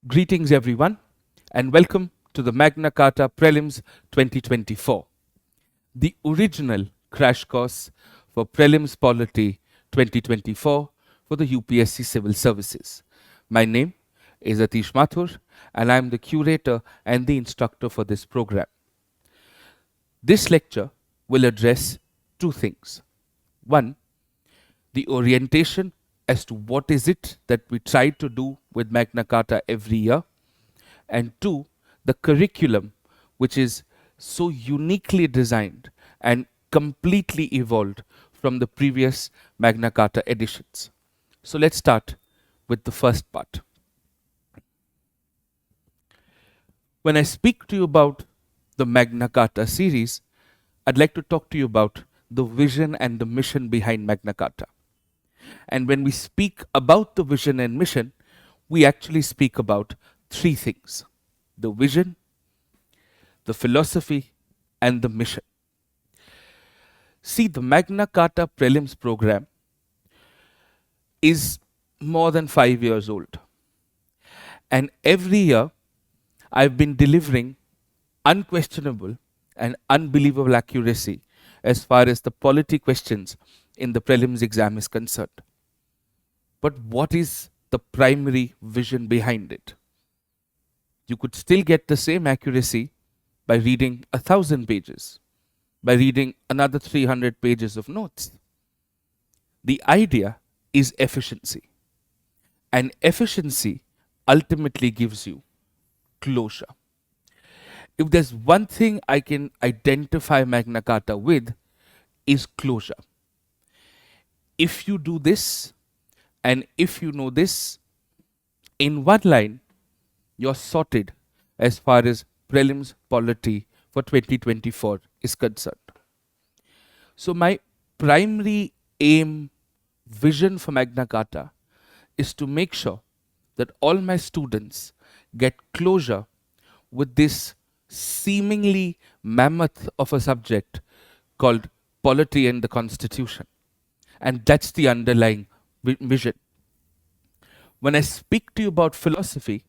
Greetings, everyone, and welcome to the Magna Carta Prelims 2024, the original crash course for Prelims Polity 2024 for the UPSC Civil Services. My name is Atish Mathur, and I am the curator and the instructor for this program. This lecture will address two things. One, the orientation as to what is it that we try to do with Magna Carta every year, and two, the curriculum, which is so uniquely designed and completely evolved from the previous Magna Carta editions. So let's start with the first part. When I speak to you about the Magna Carta series, I'd like to talk to you about the vision and the mission behind Magna Carta. And when we speak about the vision and mission, we actually speak about three things: the vision, the philosophy, and the mission. See, the Magna Carta Prelims program is more than 5 years old. And every year, I've been delivering unquestionable and unbelievable accuracy as far as the polity questions in the prelims exam is concerned. But what is the primary vision behind it? You could still get the same accuracy by reading 1,000 pages, by reading another 300 pages of notes. The idea is efficiency. And efficiency ultimately gives you closure. If there's one thing I can identify Magna Carta with, is closure. If you do this, and if you know this, in one line, you're sorted as far as prelims polity for 2024 is concerned. So my primary aim, vision for Magna Carta is to make sure that all my students get closure with this seemingly mammoth of a subject called polity and the Constitution. And that's the underlying vision. When I speak to you about philosophy,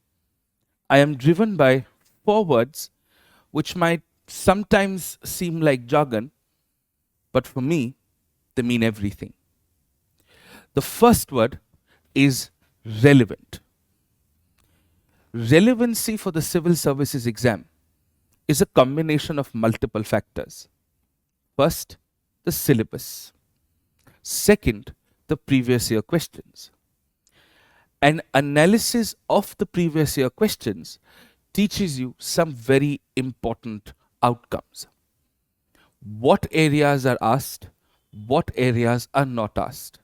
I am driven by 4 words which might sometimes seem like jargon, but for me, they mean everything. The first word is relevant. Relevancy for the civil services exam is a combination of multiple factors. First, the syllabus. Second, the previous year questions. An analysis of the previous year questions teaches you some very important outcomes. What areas are asked, what areas are not asked.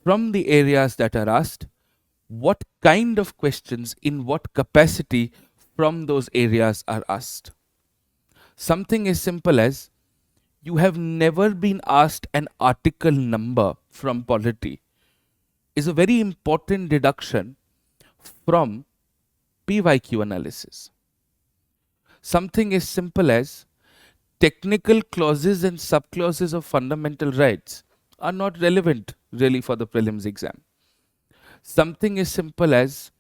From the areas that are asked, what kind of questions in what capacity from those areas are asked. Something as simple as, you have never been asked an article number from polity is a very important deduction from PYQ analysis. Something as simple as, technical clauses and subclauses of fundamental rights are not relevant really for the prelims exam. Something as simple as,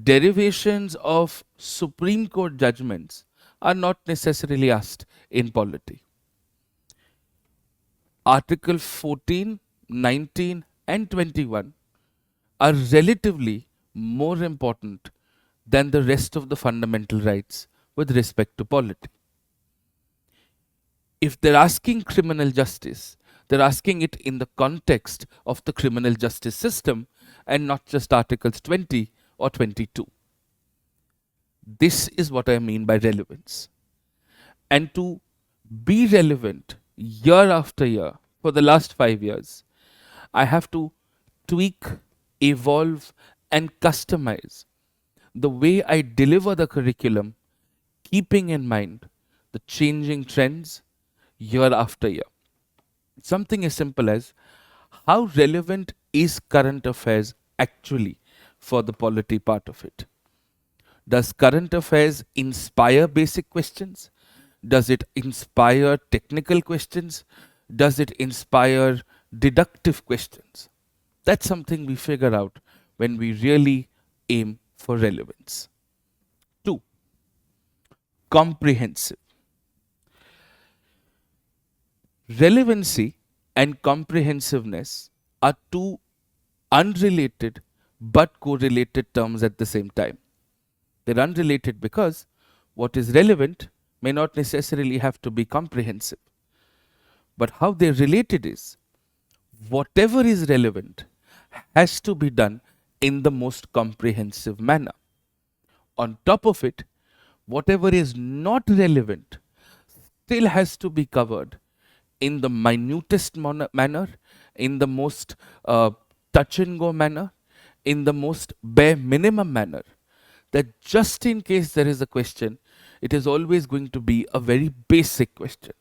derivations of Supreme Court judgments are not necessarily asked in polity. Article 14, 19 and 21 are relatively more important than the rest of the fundamental rights with respect to polity. If they're asking criminal justice, they're asking it in the context of the criminal justice system and not just Articles 20 or 22. This is what I mean by relevance. And to be relevant year after year for the last 5 years, I have to tweak, evolve, and customize the way I deliver the curriculum, keeping in mind the changing trends year after year. Something as simple as, how relevant is current affairs actually for the polity part of it? Does current affairs inspire basic questions? Does it inspire technical questions? Does it inspire deductive questions? That's something we figure out when we really aim for relevance. 2. Comprehensive. Relevancy and comprehensiveness are two unrelated but correlated terms at the same time. They're unrelated because what is relevant may not necessarily have to be comprehensive. But how they're related is whatever is relevant has to be done in the most comprehensive manner. On top of it, whatever is not relevant still has to be covered in the minutest manner, in the most touch and go manner, in the most bare minimum manner, that just in case there is a question, it is always going to be a very basic question.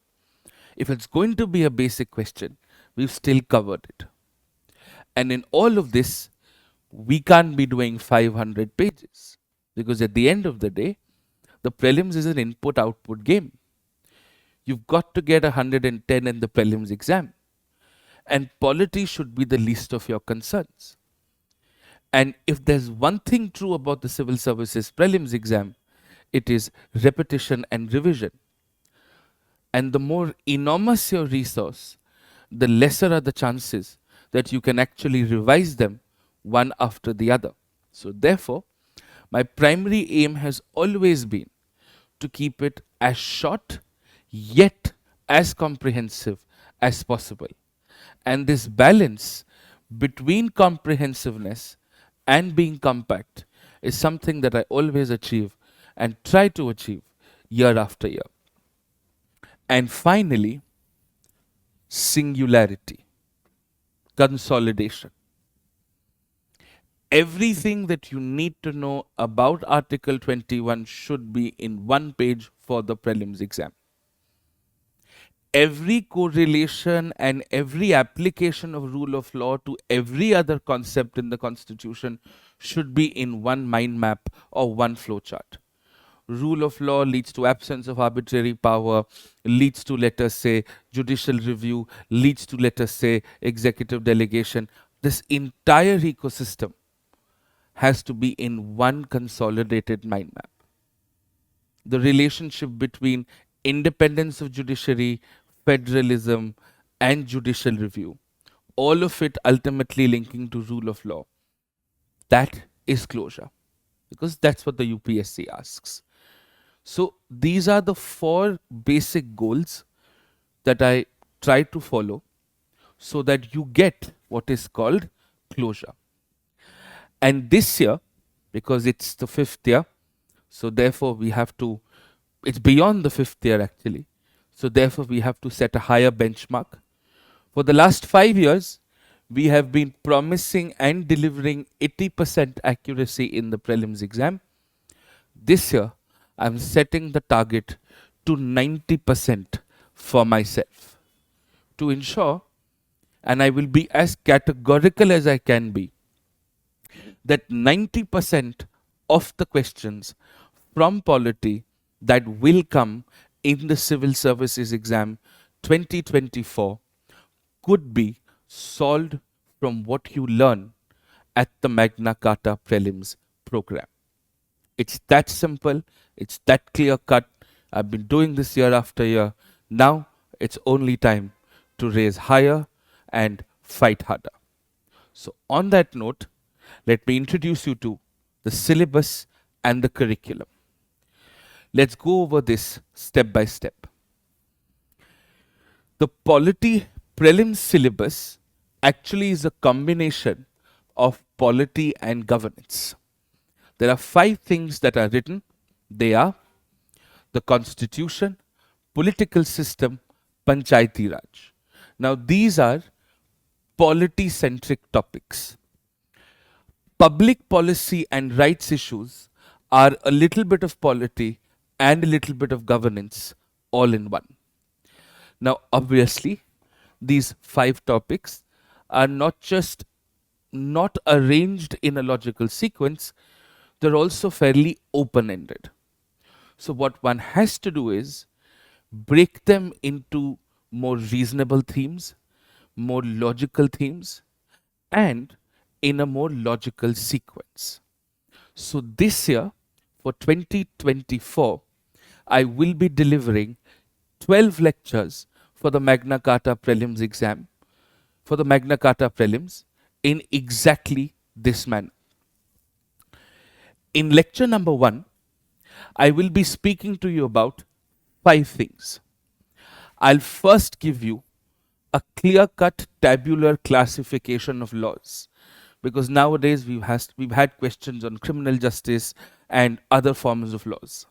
If it's going to be a basic question, we've still covered it. And in all of this, we can't be doing 500 pages because at the end of the day, the prelims is an input output game. You've got to get 110 in the prelims exam. And polity should be the least of your concerns. And if there's one thing true about the civil services prelims exam, it is repetition and revision. And the more enormous your resource, the lesser are the chances that you can actually revise them one after the other. So therefore, my primary aim has always been to keep it as short yet as comprehensive as possible. And this balance between comprehensiveness and being compact is something that I always achieve and try to achieve year after year. And finally, singularity, consolidation. Everything that you need to know about Article 21 should be in one page for the prelims exam. Every correlation and every application of rule of law to every other concept in the Constitution should be in one mind map or one flowchart. Rule of law leads to absence of arbitrary power, leads to, let us say, judicial review, leads to, let us say, executive delegation. This entire ecosystem has to be in one consolidated mind map. The relationship between independence of judiciary, federalism, and judicial review, all of it ultimately linking to rule of law. That is closure, because that's what the UPSC asks. So these are the 4 basic goals that I try to follow so that you get what is called closure. And this year, because it's the 5th year, so therefore we have to, it's beyond the 5th year actually. So therefore we have to set a higher benchmark. For the last 5 years, we have been promising and delivering 80% accuracy in the prelims exam. This year, I'm setting the target to 90% for myself to ensure, and I will be as categorical as I can be, that 90% of the questions from polity that will come in the civil services exam 2024 could be solved from what you learn at the Magna Carta prelims program. It's that simple, it's that clear cut. I've been doing this year after year. Now it's only time to raise higher and fight harder. So on that note, let me introduce you to the syllabus and the curriculum. Let's go over this step by step. The Polity Prelims syllabus actually is a combination of polity and governance. There are 5 things that are written. They are the Constitution, political system, Panchayati Raj. Now these are polity-centric topics. Public policy and rights issues are a little bit of polity and a little bit of governance all in one. Now obviously, these 5 topics are not just not arranged in a logical sequence, they're also fairly open-ended. So what one has to do is break them into more reasonable themes, more logical themes, and in a more logical sequence. So this year, for 2024, I will be delivering 12 lectures for the Magna Carta Prelims exam, for the Magna Carta Prelims, in exactly this manner. In lecture number 1, I will be speaking to you about 5 things. I'll first give you a clear cut tabular classification of laws, because nowadays we've had questions on criminal justice and other forms of laws.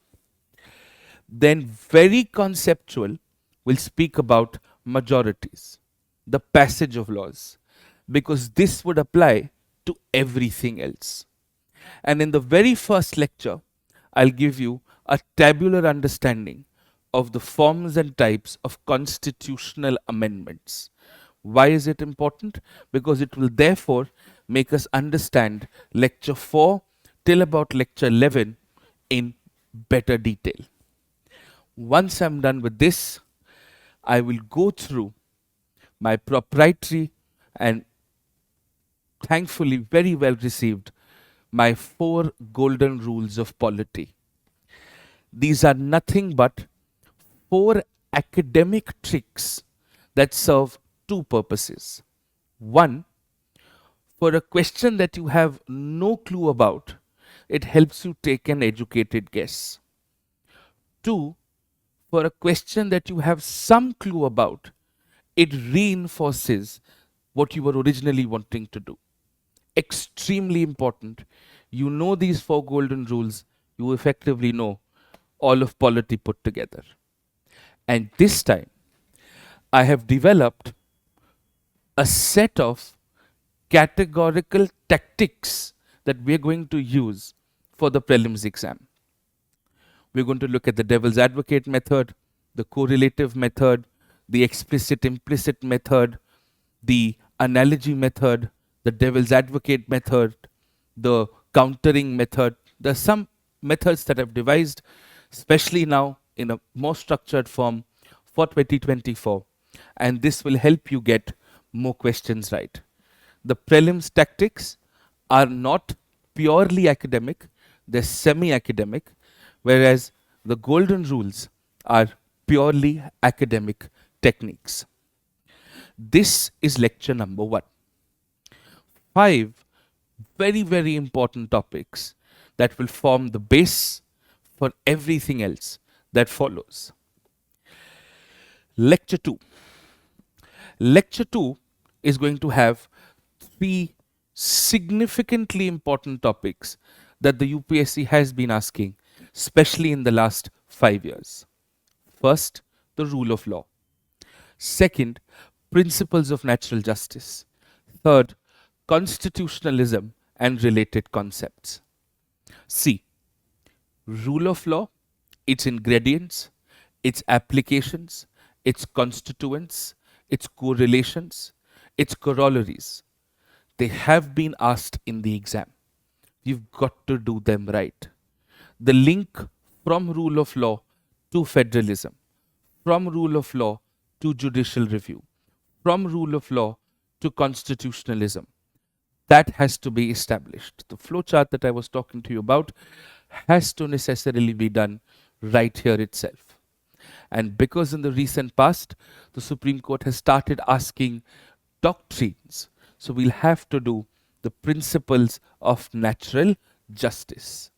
Then, very conceptual, we'll speak about majorities, the passage of laws, because this would apply to everything else. And in the very first lecture, I'll give you a tabular understanding of the forms and types of constitutional amendments. Why is it important? Because it will therefore make us understand lecture 4 till about lecture 11 in better detail. Once I'm done with this, I will go through my proprietary and thankfully very well received my 4 golden rules of polity. These are nothing but 4 academic tricks that serve 2 purposes. One, for a question that you have no clue about, it helps you take an educated guess. 2, for a question that you have some clue about, it reinforces what you were originally wanting to do. Extremely important. You know these 4 golden rules, you effectively know all of polity put together. And this time, I have developed a set of categorical tactics that we're going to use for the prelims exam. We're going to look at the devil's advocate method, the correlative method, the explicit implicit method, the analogy method, the devil's advocate method, the countering method. There are some methods that I've devised, especially now in a more structured form for 2024, and this will help you get more questions right. The prelims tactics are not purely academic, they're semi academic, whereas the golden rules are purely academic techniques. This is lecture number 1. 5 very, very important topics that will form the base for everything else that follows. Lecture 2. Lecture 2 is going to have 3 significantly important topics that the UPSC has been asking, especially in the last 5 years. First, the rule of law. Second, principles of natural justice. Third, constitutionalism and related concepts. See, rule of law, its ingredients, its applications, its constituents, its correlations, its corollaries, they have been asked in the exam. You've got to do them right. The link from rule of law to federalism, from rule of law to judicial review, from rule of law to constitutionalism, that has to be established. The flowchart that I was talking to you about has to necessarily be done right here itself. And because in the recent past, the Supreme Court has started asking doctrines, so we'll have to do the principles of natural justice.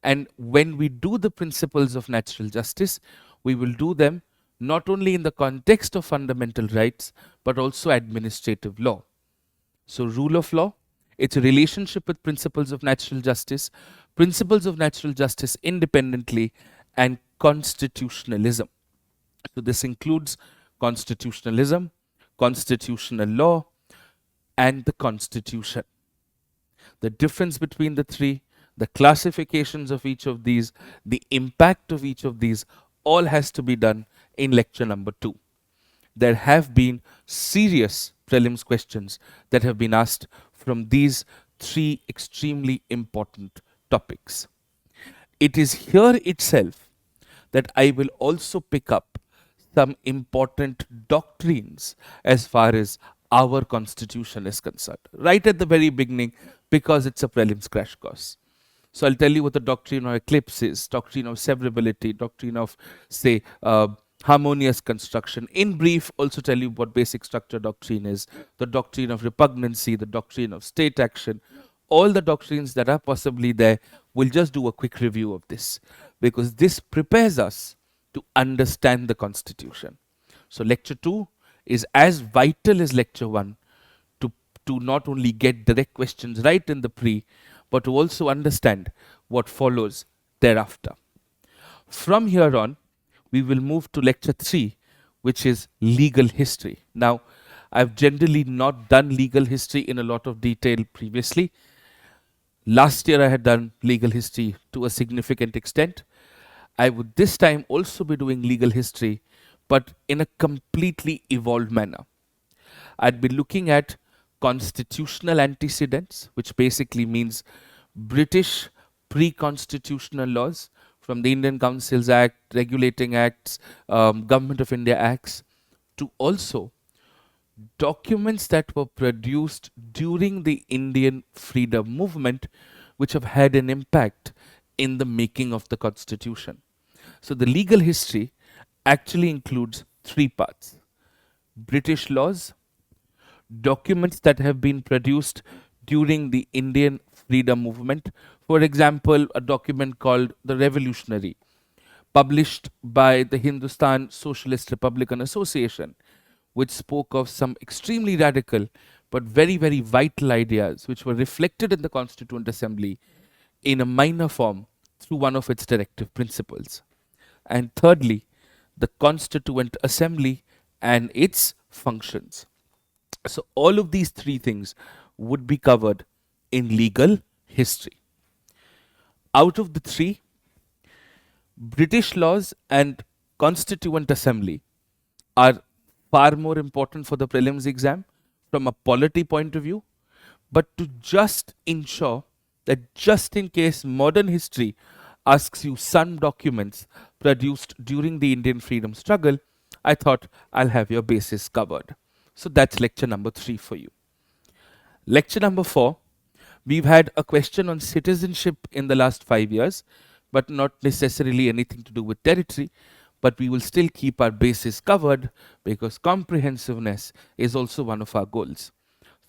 And when we do the principles of natural justice, we will do them not only in the context of fundamental rights, but also administrative law. So, rule of law, its relationship with principles of natural justice independently, and constitutionalism. So, this includes constitutionalism, constitutional law, and the Constitution. The difference between the three, the classifications of each of these, the impact of each of these, all has to be done in lecture number 2. There have been serious prelims questions that have been asked from these 3 extremely important topics. It is here itself that I will also pick up some important doctrines as far as our constitution is concerned, right at the very beginning, because it's a prelims crash course. So I'll tell you what the doctrine of eclipse is, doctrine of severability, doctrine of, say, harmonious construction. In brief, also tell you what basic structure doctrine is, the doctrine of repugnancy, the doctrine of state action, all the doctrines that are possibly there. We'll just do a quick review of this because this prepares us to understand the Constitution. So lecture 2 is as vital as lecture 1 to, to not only get direct questions right in the pre, but to also understand what follows thereafter. From here on, we will move to lecture 3, which is legal history. Now, I've generally not done legal history in a lot of detail previously. Last year, I had done legal history to a significant extent. I would this time also be doing legal history, but in a completely evolved manner. I'd be looking at constitutional antecedents, which basically means British pre-constitutional laws from the Indian Councils Act, Regulating Acts, Government of India Acts, to also documents that were produced during the Indian freedom movement, which have had an impact in the making of the Constitution. So the legal history actually includes 3 parts: British laws, documents that have been produced during the Indian freedom movement. For example, a document called the Revolutionary, published by the Hindustan Socialist Republican Association, which spoke of some extremely radical but very, very vital ideas which were reflected in the Constituent Assembly in a minor form through one of its directive principles. And thirdly, the Constituent Assembly and its functions. So all of these 3 things would be covered in legal history. Out of the 3, British laws and Constituent Assembly are far more important for the prelims exam from a polity point of view, but to just ensure that just in case modern history asks you some documents produced during the Indian freedom struggle, I thought I'll have your basis covered. So that's lecture number 3 for you. Lecture number 4, we've had a question on citizenship in the last 5 years, but not necessarily anything to do with territory. But we will still keep our bases covered because comprehensiveness is also one of our goals.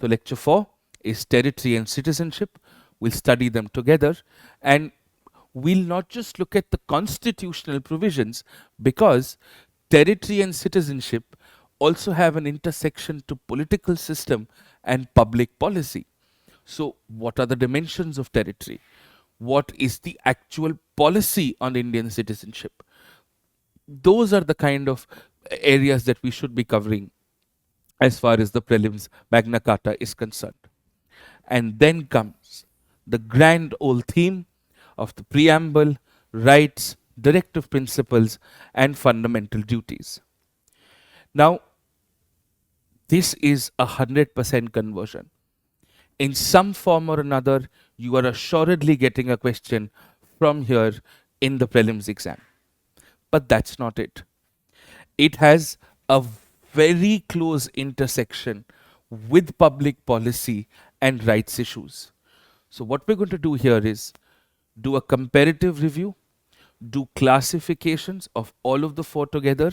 So lecture 4 is territory and citizenship. We'll study them together, and we'll not just look at the constitutional provisions, because territory and citizenship also have an intersection to political system and public policy. So what are the dimensions of territory? What is the actual policy on Indian citizenship? Those are the kind of areas that we should be covering as far as the prelims Magna Carta is concerned. And then comes the grand old theme of the preamble, rights, directive principles, and fundamental duties. Now, this is 100% conversion. In some form or another, you are assuredly getting a question from here in the prelims exam. But that's not it. It has a very close intersection with public policy and rights issues. So what we're going to do here is do a comparative review, do classifications of all of the 4 together,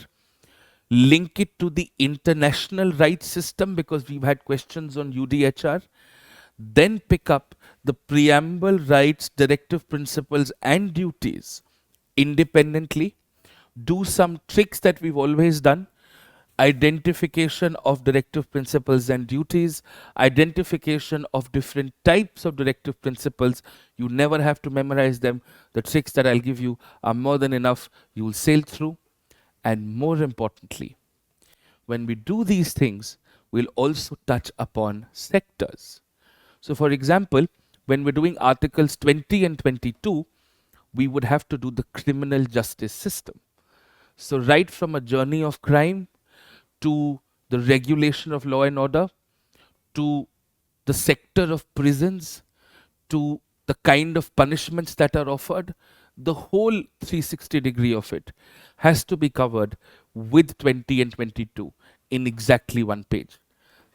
link it to the international rights system because we've had questions on UDHR, then pick up the preamble, rights, directive principles and duties independently, do some tricks that we've always done: identification of directive principles and duties, identification of different types of directive principles. You never have to memorize them. The tricks that I'll give you are more than enough. You will sail through. And more importantly, when we do these things, we'll also touch upon sectors. So for example, when we're doing articles 20 and 22, we would have to do the criminal justice system. So right from a journey of crime to the regulation of law and order, to the sector of prisons, to the kind of punishments that are offered, the whole 360-degree of it has to be covered with 20 and 22 in exactly 1 page.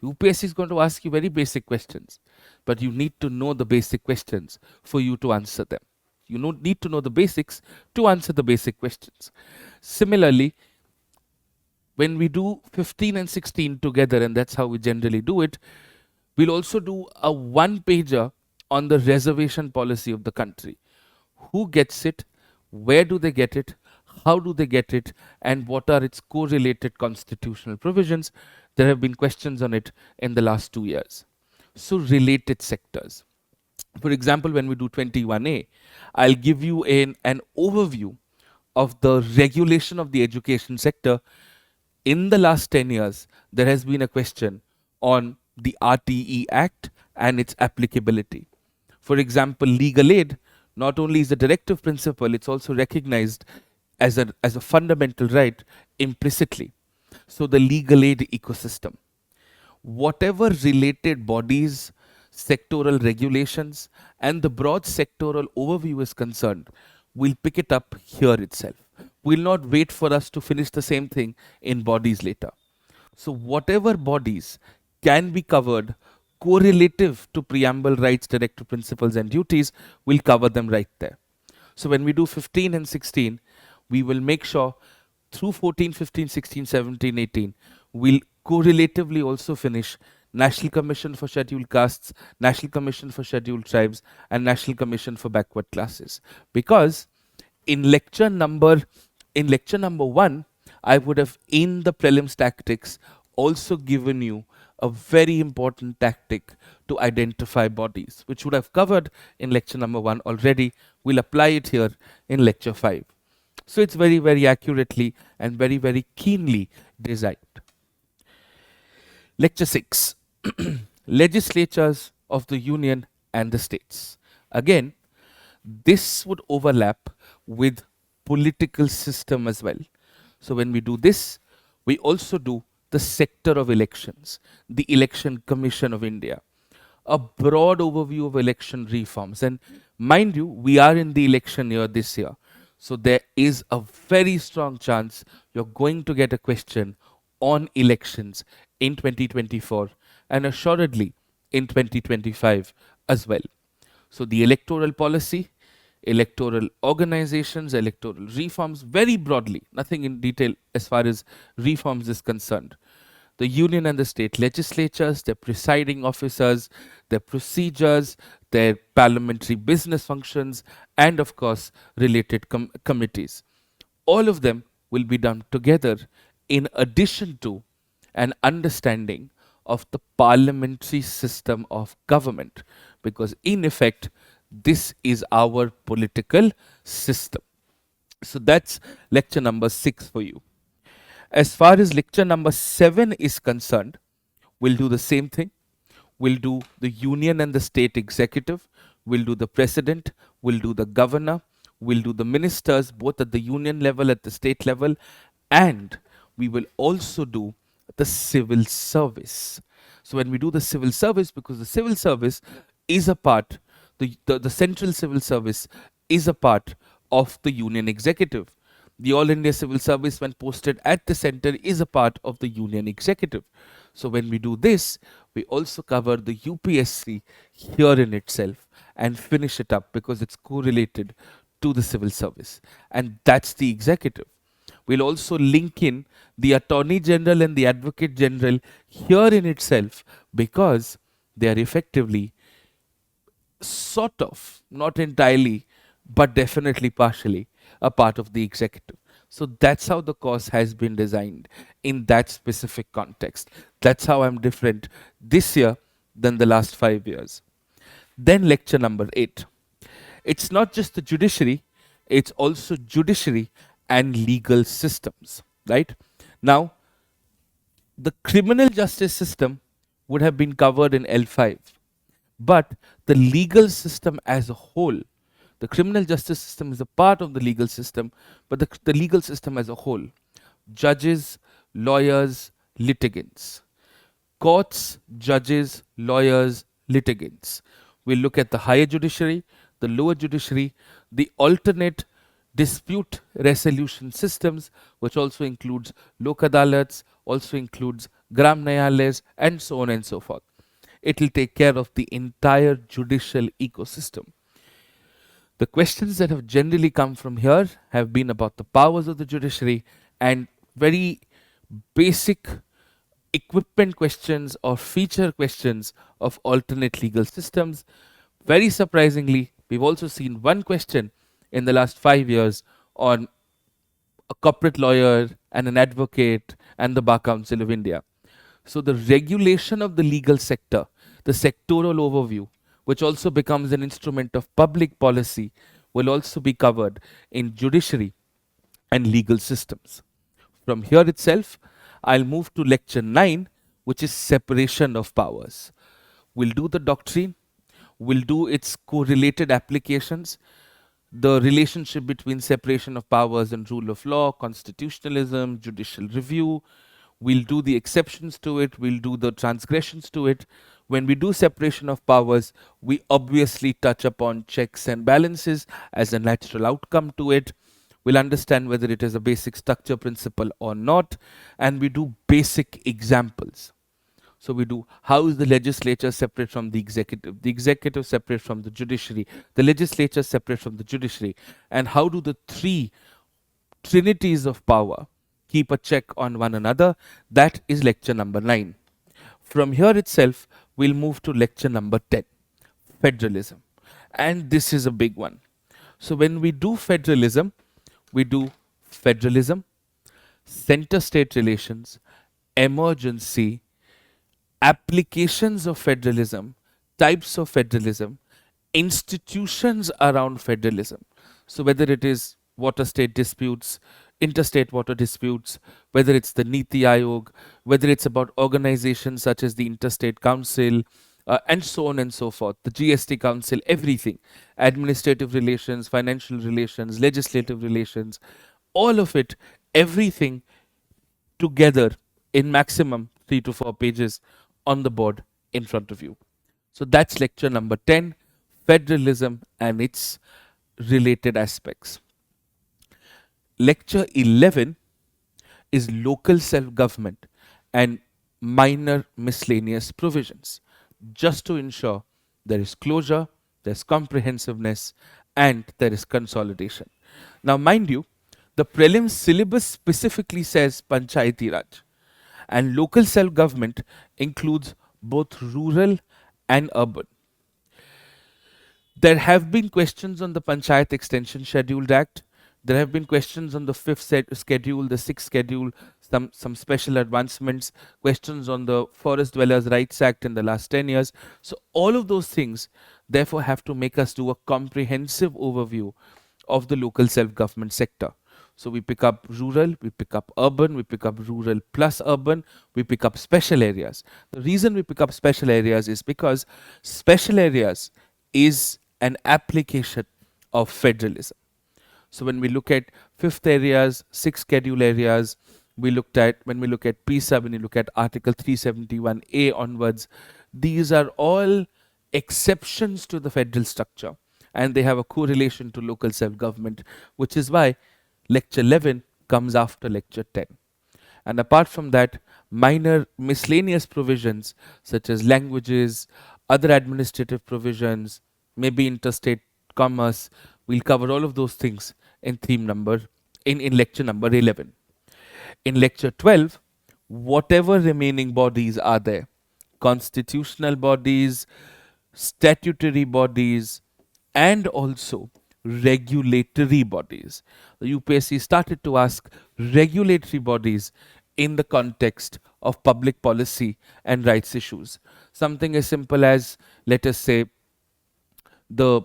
UPSC is going to ask you very basic questions, but you need to know the basic questions for you to answer them. You need to know the basics to answer the basic questions. Similarly, when we do 15 and 16 together, and that's how we generally do it, we'll also do a one pager on the reservation policy of the country. Who gets it? Where do they get it? How do they get it? And what are its correlated constitutional provisions? There have been questions on it in the last 2 years. So, related sectors. For example, when we do 21A, I'll give you an overview of the regulation of the education sector. In the last 10 years, there has been a question on the RTE Act and its applicability. For example, legal aid not only is a directive principle, it's also recognized as a fundamental right implicitly. So, the legal aid ecosystem, whatever related bodies, sectoral regulations, and the broad sectoral overview is concerned, we'll pick it up here itself. We'll not wait for us to finish the same thing in bodies later. So, whatever bodies can be covered correlative to preamble rights, directive principles, and duties, we'll cover them right there. So, when we do 15 and 16, we will make sure through 14, 15, 16, 17, 18, we'll correlatively also finish National Commission for Scheduled Castes, National Commission for Scheduled Tribes, and National Commission for Backward Classes. Because in lecture number 1, I would have, in the prelims tactics, also given you a very important tactic to identify bodies, which would have covered in lecture number 1 already. We'll apply it here in lecture 5. So it's very, very accurately and very, very keenly designed. Lecture 6. Legislatures of the Union and the States. Again, this would overlap with political system as well. So when we do this, we also do the sector of elections, the Election Commission of India, a broad overview of election reforms. And mind you, we are in the election year this year. So there is a very strong chance you're going to get a question on elections in 2024 and assuredly in 2025 as well. So the electoral policy, electoral organizations, electoral reforms, very broadly, nothing in detail as far as reforms is concerned. The union and the state legislatures, their presiding officers, their procedures, their parliamentary business functions, and of course, related committees. All of them will be done together in addition to an understanding of the parliamentary system of government, because in effect, this is our political system. So that's lecture number 6 for you. As far as lecture number 7 is concerned, we'll do the same thing. We'll do the union and the state executive. We'll do the president. We'll do the governor. We'll do the ministers, both at the union level, at the state level. And we will also do the civil service. So when we do the civil service, because the civil service is a part, the central civil service is a part of the union executive. The All India Civil Service, when posted at the center, is a part of the union executive. So when we do this, we also cover the UPSC here in itself and finish it up because it's correlated to the civil service. And that's the executive. We'll also link in the Attorney General and the Advocate General here in itself because they are effectively sort of, not entirely, but definitely partially a part of the executive. So that's how the course has been designed in that specific context. That's how I'm different this year than the last 5 years. Then lecture number 8. It's not just the judiciary, it's also judiciary and legal systems, right? Now, the criminal justice system would have been covered in L5, but the legal system as a whole, the criminal justice system is a part of the legal system, but the legal system as a whole, judges, lawyers, litigants, courts, judges, lawyers, litigants. We'll look at the higher judiciary, the lower judiciary, the alternate dispute resolution systems, which also includes lok adalats, also includes gram nyayalays, and so on and so forth. It will take care of the entire judicial ecosystem. The questions that have generally come from here have been about the powers of the judiciary and very basic equipment questions or feature questions of alternate legal systems. Very surprisingly, we've also seen one question in the last 5 years on a corporate lawyer and an advocate and the Bar Council of India. So the regulation of the legal sector, the sectoral overview, which also becomes an instrument of public policy, will also be covered in judiciary and legal systems. From here itself, I'll move to lecture 9, which is separation of powers. We'll do the doctrine, we'll do its correlated applications, the relationship between separation of powers and rule of law, constitutionalism, judicial review. We'll do the exceptions to it, we'll do the transgressions to it. When we do separation of powers, we obviously touch upon checks and balances as a natural outcome to it. We'll understand whether it is a basic structure principle or not, and we do basic examples. So we do, how is the legislature separate from the executive separate from the judiciary, the legislature separate from the judiciary, and how do the three trinities of power keep a check on one another? That is lecture number 9. From here itself, we'll move to lecture number 10, federalism. And this is a big one. So when we do federalism, center-state relations, emergency, applications of federalism, types of federalism, institutions around federalism. So whether it is water state disputes, interstate water disputes, whether it's the Niti Aayog, whether it's about organizations such as the Interstate Council, and so on and so forth, the GST Council, everything, administrative relations, financial relations, legislative relations, all of it, everything together in maximum 3 to 4 pages on the board in front of you. So that's lecture number 10, federalism and its related aspects. Lecture 11 is local self-government and minor miscellaneous provisions, just to ensure there is closure, there's comprehensiveness, and there is consolidation. Now, mind you, the prelims syllabus specifically says Panchayati Raj, and local self-government includes both rural and urban. There have been questions on the Panchayat Extension Scheduled Act. There have been questions on the 5th schedule, the 6th schedule, some special advancements, questions on the Forest Dwellers' Rights Act in the last 10 years. So all of those things, therefore, have to make us do a comprehensive overview of the local self-government sector. So we pick up rural, we pick up urban, we pick up rural plus urban, we pick up special areas. The reason we pick up special areas is because special areas is an application of federalism. So when we look at 5th areas, 6th schedule areas, when we look at PISA, when you look at Article 371A onwards, these are all exceptions to the federal structure, and they have a correlation to local self-government, which is why lecture 11 comes after lecture 10. And apart from that, minor miscellaneous provisions such as languages, other administrative provisions, maybe interstate commerce, we'll cover all of those things in lecture number 11. In lecture 12, whatever remaining bodies are there, constitutional bodies, statutory bodies, and also regulatory bodies. The UPSC started to ask regulatory bodies in the context of public policy and rights issues. Something as simple as, let us say, the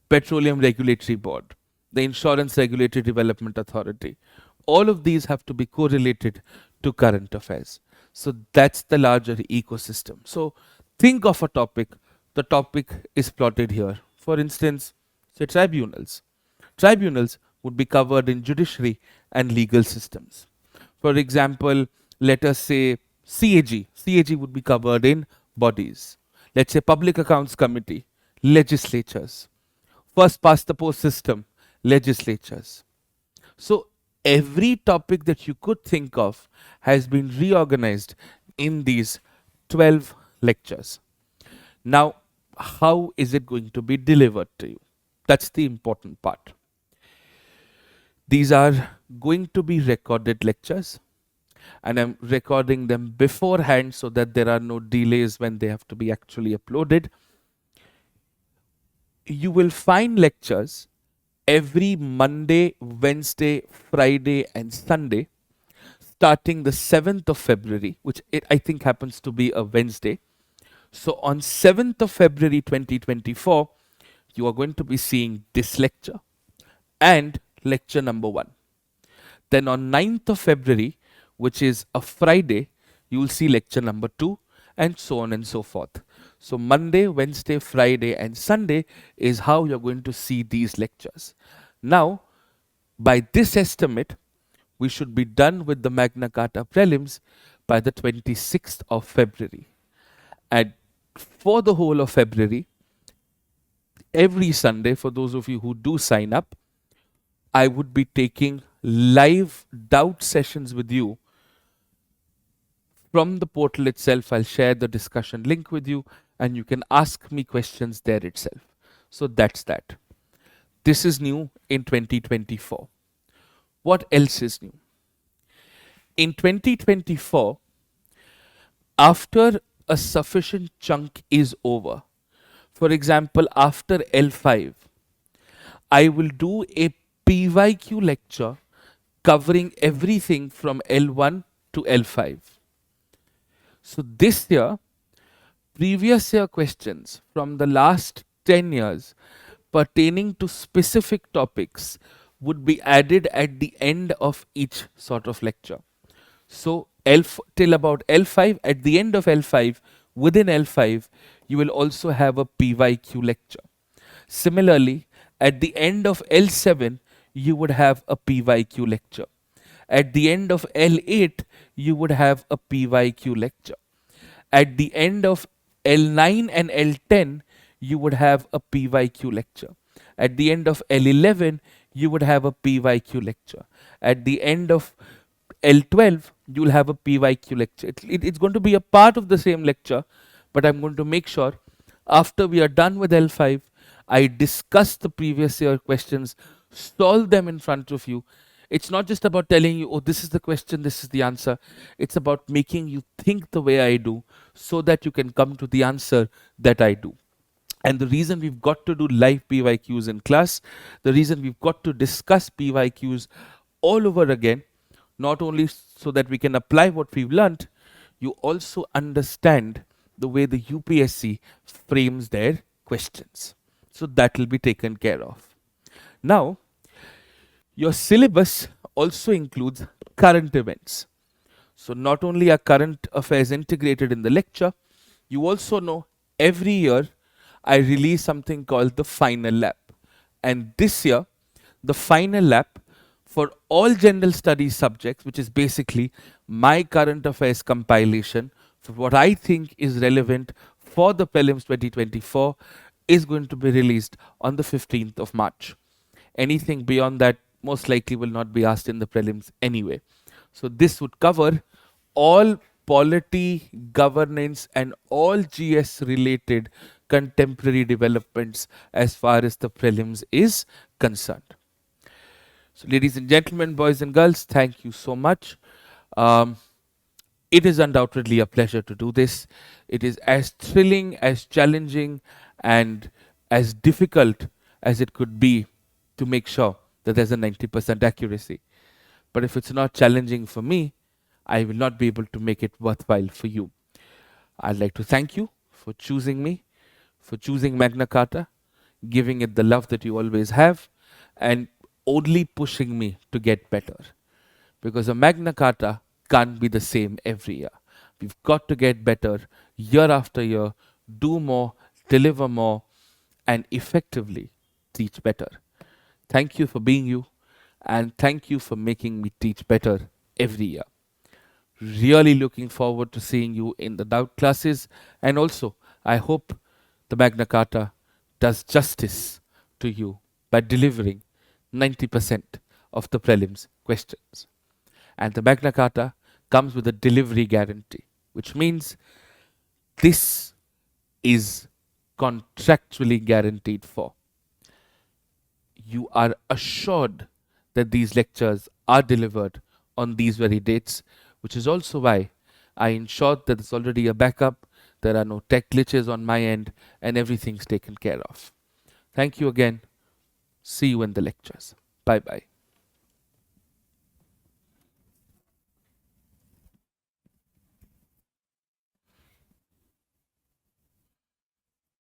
Petroleum Regulatory Board, the Insurance Regulatory Development Authority. All of these have to be correlated to current affairs. So that's the larger ecosystem. So think of a topic. The topic is plotted here. For instance, say tribunals. Tribunals would be covered in judiciary and legal systems. For example, let us say CAG. CAG would be covered in bodies. Let's say Public Accounts Committee, legislatures. First past the post system, legislatures. So every topic that you could think of has been reorganized in these 12 lectures. Now, how is it going to be delivered to you? That's the important part. These are going to be recorded lectures, and I'm recording them beforehand so that there are no delays when they have to be actually uploaded. You will find lectures every Monday, Wednesday, Friday, and Sunday, starting the 7th of February, which I think happens to be a Wednesday. So on 7th of February 2024, you are going to be seeing this lecture and lecture number 1. Then on 9th of February, which is a Friday, you will see lecture number 2, and so on and so forth. So Monday, Wednesday, Friday, and Sunday is how you're going to see these lectures. Now, by this estimate, we should be done with the Magna Carta prelims by the 26th of February. And for the whole of February, every Sunday, for those of you who do sign up, I would be taking live doubt sessions with you from the portal itself. I'll share the discussion link with you and you can ask me questions there itself. So that's that. This is new in 2024. What else is new? In 2024, after a sufficient chunk is over, for example, after L5, I will do a PYQ lecture covering everything from L1 to L5. So this year, previous year questions from the last 10 years pertaining to specific topics would be added at the end of each sort of lecture. So till about L5, at the end of L5, within L5, you will also have a PYQ lecture. Similarly, at the end of L7, you would have a PYQ lecture. At the end of L8, you would have a PYQ lecture. At the end of L9 and L10, you would have a PYQ lecture. At the end of L11, you would have a PYQ lecture. At the end of L12, you'll have a PYQ lecture. It's going to be a part of the same lecture, but I'm going to make sure after we are done with L5, I discuss the previous year questions, solve them in front of you. It's not just about telling you, oh, this is the question, this is the answer. It's about making you think the way I do so that you can come to the answer that I do. And the reason we've got to do live PYQs in class, the reason we've got to discuss PYQs all over again, not only so that we can apply what we've learnt, you also understand the way the UPSC frames their questions. So that will be taken care of. Now, your syllabus also includes current events. So not only are current affairs integrated in the lecture, you also know every year I release something called the final lap. And this year, the final lap for all general studies subjects, which is basically my current affairs compilation for what I think is relevant for the prelims 2024, is going to be released on the 15th of March. Anything beyond that most likely will not be asked in the prelims anyway. So this would cover all polity, governance, and all GS related contemporary developments as far as the prelims is concerned. So ladies and gentlemen, boys and girls, thank you so much. It is undoubtedly a pleasure to do this. It is as thrilling, as challenging, and as difficult as it could be to make sure that there's a 90% accuracy. But if it's not challenging for me, I will not be able to make it worthwhile for you. I'd like to thank you for choosing me, for choosing Magna Carta, giving it the love that you always have, and only pushing me to get better. Because a Magna Carta can't be the same every year. We've got to get better year after year, do more, deliver more, and effectively teach better. Thank you for being you, and thank you for making me teach better every year. Really looking forward to seeing you in the doubt classes, and also I hope the Magna Carta does justice to you by delivering 90% of the prelims questions. And the Magna Carta comes with a delivery guarantee, which means this is contractually guaranteed for. You are assured that these lectures are delivered on these very dates, which is also why I ensured that there's already a backup, there are no tech glitches on my end, and everything's taken care of. Thank you again. See you in the lectures. Bye bye.